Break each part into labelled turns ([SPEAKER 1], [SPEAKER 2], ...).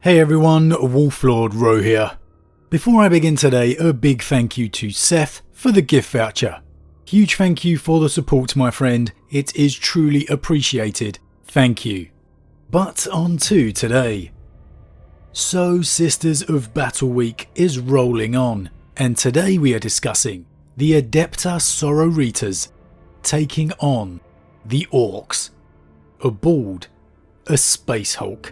[SPEAKER 1] Hey everyone, Wolf Lord Rho here. Before I begin today, a big thank you to Seth for the gift voucher. Huge thank you for the support, my friend. It is truly appreciated. Thank you. But on to today. So Sisters of Battle Week is rolling on, and today we are discussing the Adepta Sororitas taking on the Orcs. A bald, a Space Hulk.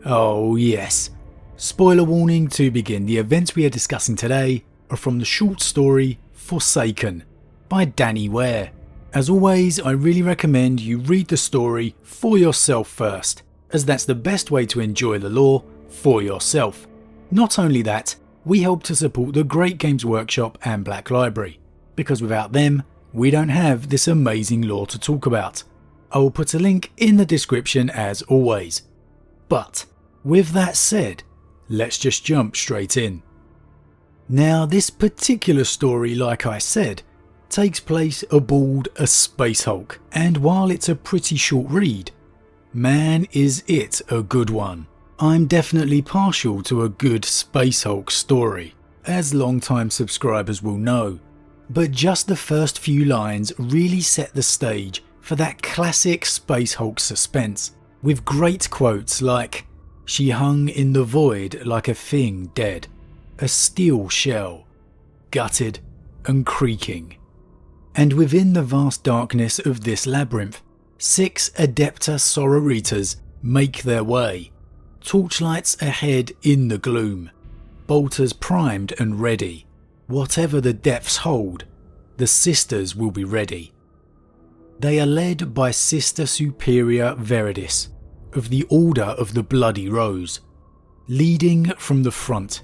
[SPEAKER 1] Oh yes. Spoiler warning to begin, the events we are discussing today are from the short story Forsaken by Danny Ware. As always, I really recommend you read the story for yourself first, as that's the best way to enjoy the lore for yourself. Not only that, we help to support the great Games Workshop and Black Library, because without them, we don't have this amazing lore to talk about. I will put a link in the description as always. But with that said, let's just jump straight in. Now, this particular story, like I said, takes place aboard a Space Hulk, and while it's a pretty short read, man is it a good one. I'm definitely partial to a good Space Hulk story, as long-time subscribers will know, but just the first few lines really set the stage for that classic Space Hulk suspense, with great quotes like, "She hung in the void like a thing dead, a steel shell, gutted and creaking." And within the vast darkness of this labyrinth, 6 Adepta Sororitas make their way, torchlights ahead in the gloom, bolters primed and ready. Whatever the depths hold, the sisters will be ready. They are led by Sister Superior Veridis of the Order of the Bloody Rose, leading from the front,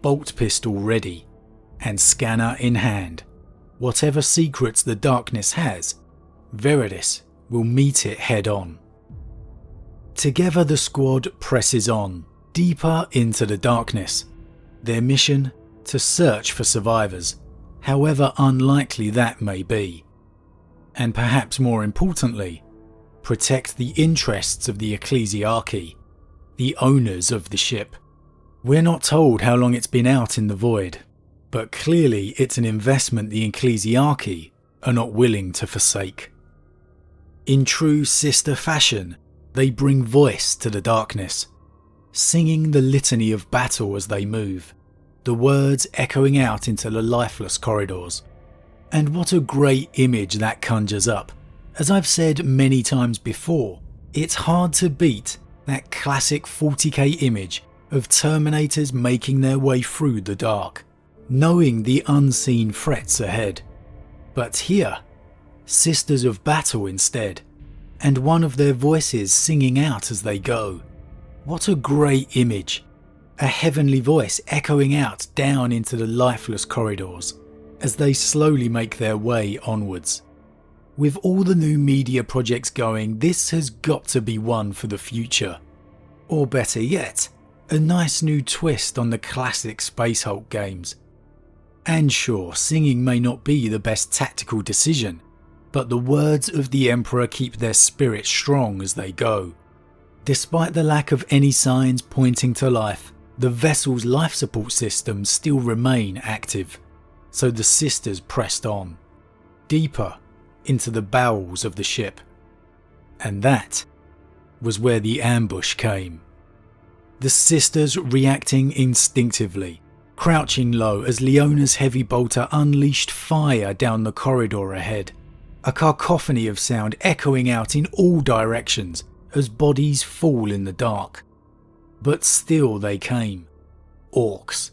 [SPEAKER 1] bolt pistol ready and scanner in hand. Whatever secrets the darkness has, Veridis will meet it head on. Together the squad presses on, deeper into the darkness, their mission to search for survivors, however unlikely that may be. And perhaps more importantly, protect the interests of the Ecclesiarchy, the owners of the ship. We're not told how long it's been out in the void, but clearly it's an investment the Ecclesiarchy are not willing to forsake. In true sister fashion, they bring voice to the darkness, singing the litany of battle as they move, the words echoing out into the lifeless corridors. And what a great image that conjures up. As I've said many times before, it's hard to beat that classic 40k image of Terminators making their way through the dark, knowing the unseen threats ahead. But here, Sisters of Battle instead, and one of their voices singing out as they go. What a great image. A heavenly voice echoing out down into the lifeless corridors as they slowly make their way onwards. With all the new media projects going, this has got to be one for the future. Or better yet, a nice new twist on the classic Space Hulk games. And sure, singing may not be the best tactical decision, but the words of the Emperor keep their spirit strong as they go. Despite the lack of any signs pointing to life, the vessel's life support systems still remain active. So the sisters pressed on, deeper into the bowels of the ship. And that was where the ambush came. The sisters reacting instinctively, crouching low as Leona's heavy bolter unleashed fire down the corridor ahead. A cacophony of sound echoing out in all directions as bodies fall in the dark. But still they came. Orcs.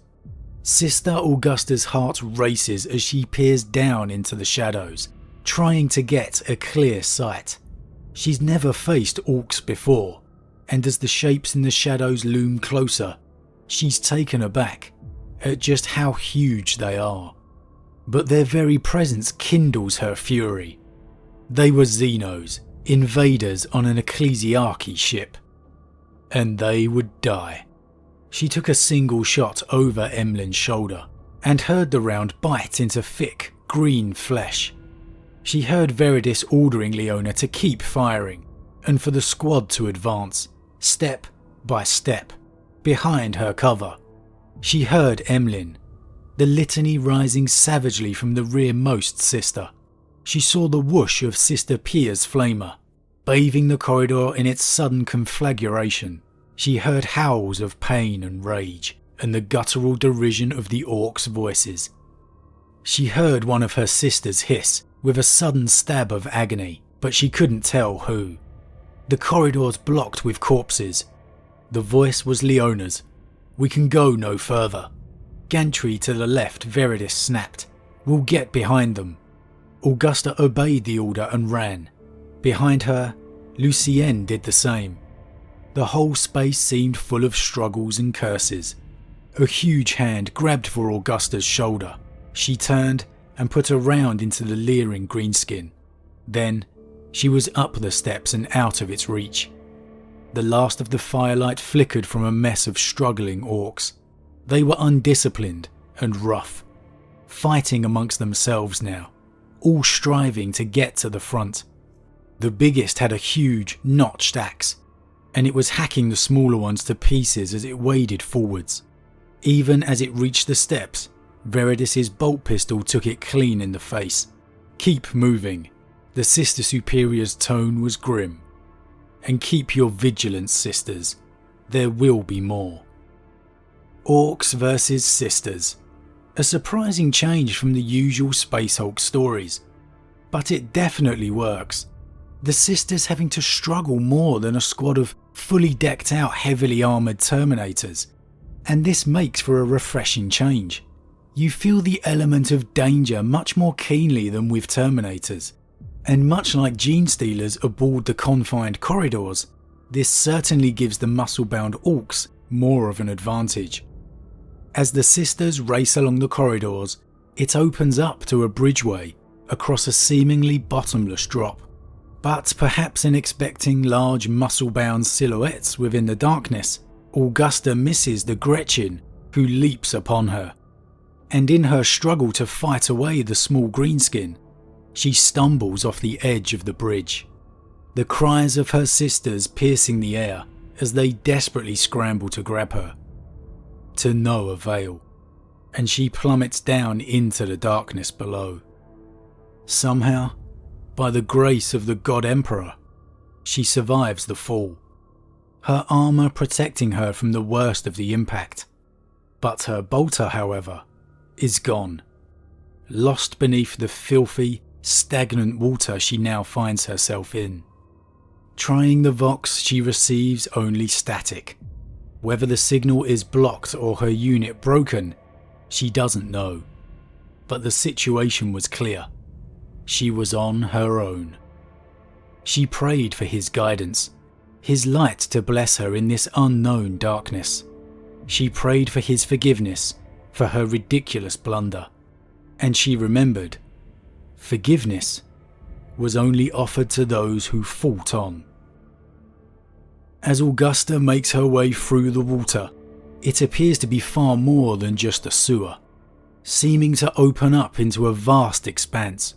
[SPEAKER 1] Sister Augusta's heart races as she peers down into the shadows, trying to get a clear sight. She's never faced orcs before, and as the shapes in the shadows loom closer, she's taken aback at just how huge they are. But their very presence kindles her fury. They were Xenos, invaders on an Ecclesiarchy ship. And they would die. She took a single shot over Emlyn's shoulder and heard the round bite into thick, green flesh. She heard Veridis ordering Leona to keep firing and for the squad to advance, step by step, behind her cover. She heard Emlyn, the litany rising savagely from the rearmost sister. She saw the whoosh of Sister Pia's flamer, bathing the corridor in its sudden conflagration. She heard howls of pain and rage, and the guttural derision of the orcs' voices. She heard one of her sisters hiss, with a sudden stab of agony, but she couldn't tell who. The corridors blocked with corpses. The voice was Leona's. "We can go no further." Gantry to the left, Veridis snapped. "We'll get behind them." Augusta obeyed the order and ran. Behind her, Lucienne did the same. The whole space seemed full of struggles and curses. A huge hand grabbed for Augusta's shoulder. She turned and put a round into the leering greenskin. Then, she was up the steps and out of its reach. The last of the firelight flickered from a mess of struggling orcs. They were undisciplined and rough, fighting amongst themselves now, all striving to get to the front. The biggest had a huge, notched axe, and it was hacking the smaller ones to pieces as it waded forwards. Even as it reached the steps, Veridis's bolt pistol took it clean in the face. "Keep moving." The Sister Superior's tone was grim. "And keep your vigilance, sisters. There will be more." Orcs versus sisters. A surprising change from the usual Space Hulk stories. But it definitely works. The sisters having to struggle more than a squad of fully decked out heavily armoured Terminators. And this makes for a refreshing change. You feel the element of danger much more keenly than with Terminators. And much like Gene Stealers aboard the confined corridors, this certainly gives the muscle-bound orcs more of an advantage. As the sisters race along the corridors, it opens up to a bridgeway across a seemingly bottomless drop. But perhaps in expecting large muscle-bound silhouettes within the darkness, Augusta misses the Gretchen who leaps upon her. And in her struggle to fight away the small greenskin, she stumbles off the edge of the bridge. The cries of her sisters piercing the air as they desperately scramble to grab her. To no avail, and she plummets down into the darkness below. Somehow, by the grace of the God Emperor, she survives the fall, her armour protecting her from the worst of the impact. But her bolter, however, is gone, lost beneath the filthy, stagnant water she now finds herself in. Trying the Vox, she receives only static. Whether the signal is blocked or her unit broken, she doesn't know. But the situation was clear. She was on her own. She prayed for his guidance, his light to bless her in this unknown darkness. She prayed for his forgiveness for her ridiculous blunder. And she remembered, forgiveness was only offered to those who fought on. As Augusta makes her way through the water, it appears to be far more than just a sewer, seeming to open up into a vast expanse.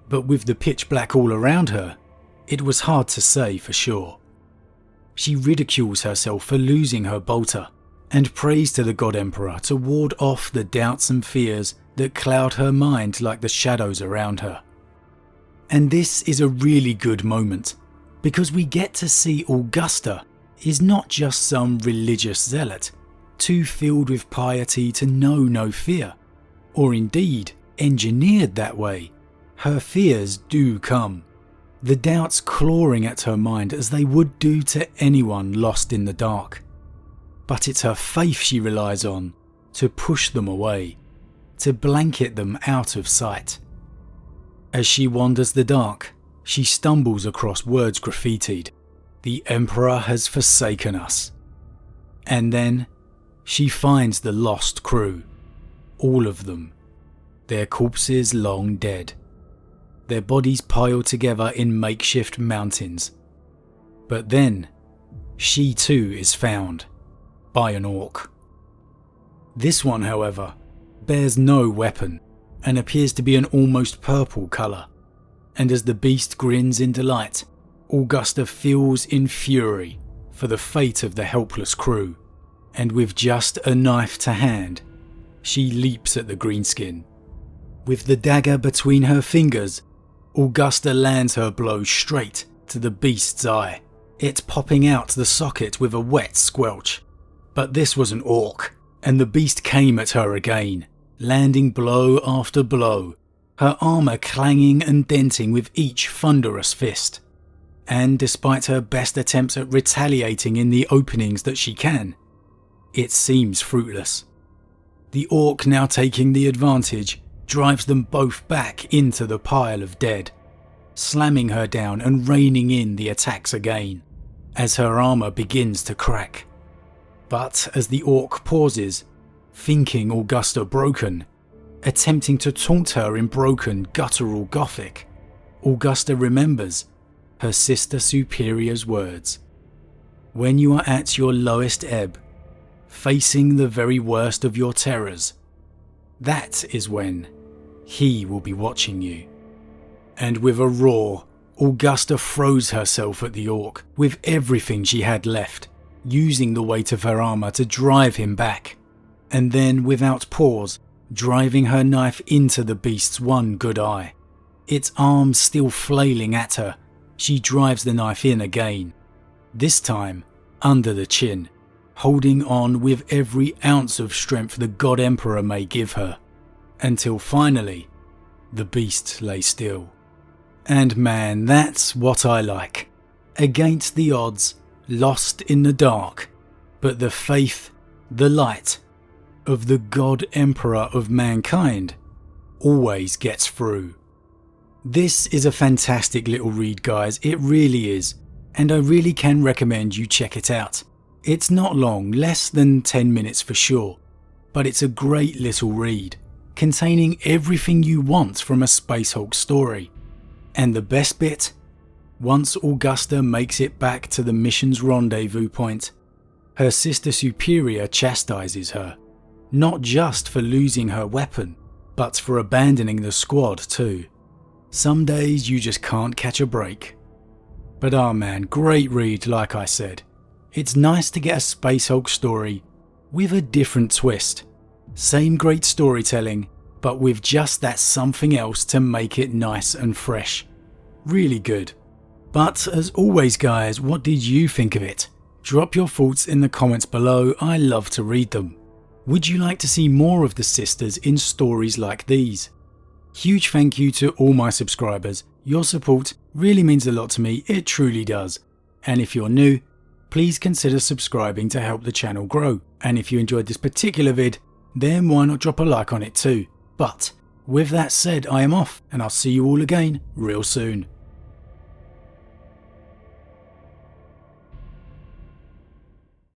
[SPEAKER 1] But with the pitch black all around her, it was hard to say for sure. She ridicules herself for losing her bolter, and prays to the God Emperor to ward off the doubts and fears that cloud her mind like the shadows around her. And this is a really good moment, because we get to see Augusta is not just some religious zealot, too filled with piety to know no fear, or indeed engineered that way. Her fears do come, the doubts clawing at her mind as they would do to anyone lost in the dark. But it's her faith she relies on to push them away, to blanket them out of sight. As she wanders the dark, she stumbles across words graffitied, "The Emperor has forsaken us." And then she finds the lost crew, all of them, their corpses long dead, their bodies piled together in makeshift mountains. But then, she too is found, by an orc. This one, however, bears no weapon, and appears to be an almost purple colour. And as the beast grins in delight, Augusta feels in fury for the fate of the helpless crew. and with just a knife to hand, she leaps at the greenskin. With the dagger between her fingers, Augusta lands her blow straight to the beast's eye, it popping out the socket with a wet squelch. But this was an orc, and the beast came at her again, landing blow after blow, her armour clanging and denting with each thunderous fist. And despite her best attempts at retaliating in the openings that she can, it seems fruitless. The orc, now taking the advantage, drives them both back into the pile of dead, slamming her down and reining in the attacks again, as her armour begins to crack. But as the orc pauses, thinking Augusta broken, attempting to taunt her in broken guttural Gothic, Augusta remembers her sister superior's words. When you are at your lowest ebb, facing the very worst of your terrors, that is when he will be watching you. And with a roar, Augusta throws herself at the orc with everything she had left, using the weight of her armour to drive him back, and then without pause, driving her knife into the beast's one good eye. Its arms still flailing at her, she drives the knife in again, this time under the chin, holding on with every ounce of strength the God Emperor may give her, until finally the beast lay still. And man, that's what I like. Against the odds, lost in the dark, but the faith, the light of the God Emperor of mankind always gets through. This is a fantastic little read, guys, it really is, and I really can recommend you check it out. It's not long, less than 10 minutes for sure, but it's a great little read, containing everything you want from a Space Hulk story. And the best bit? Once Augusta makes it back to the mission's rendezvous point, her sister superior chastises her, not just for losing her weapon, but for abandoning the squad too. Some days you just can't catch a break. But man, great read like I said. It's nice to get a Space Hulk story with a different twist. Same great storytelling, but with just that something else to make it nice and fresh. Really good. But as always guys, what did you think of it? Drop your thoughts in the comments below, I love to read them. Would you like to see more of the sisters in stories like these? Huge thank you to all my subscribers, your support really means a lot to me, it truly does. And if you're new, please consider subscribing to help the channel grow. And if you enjoyed this particular vid, then why not drop a like on it too. But with that said, I am off and I'll see you all again real soon.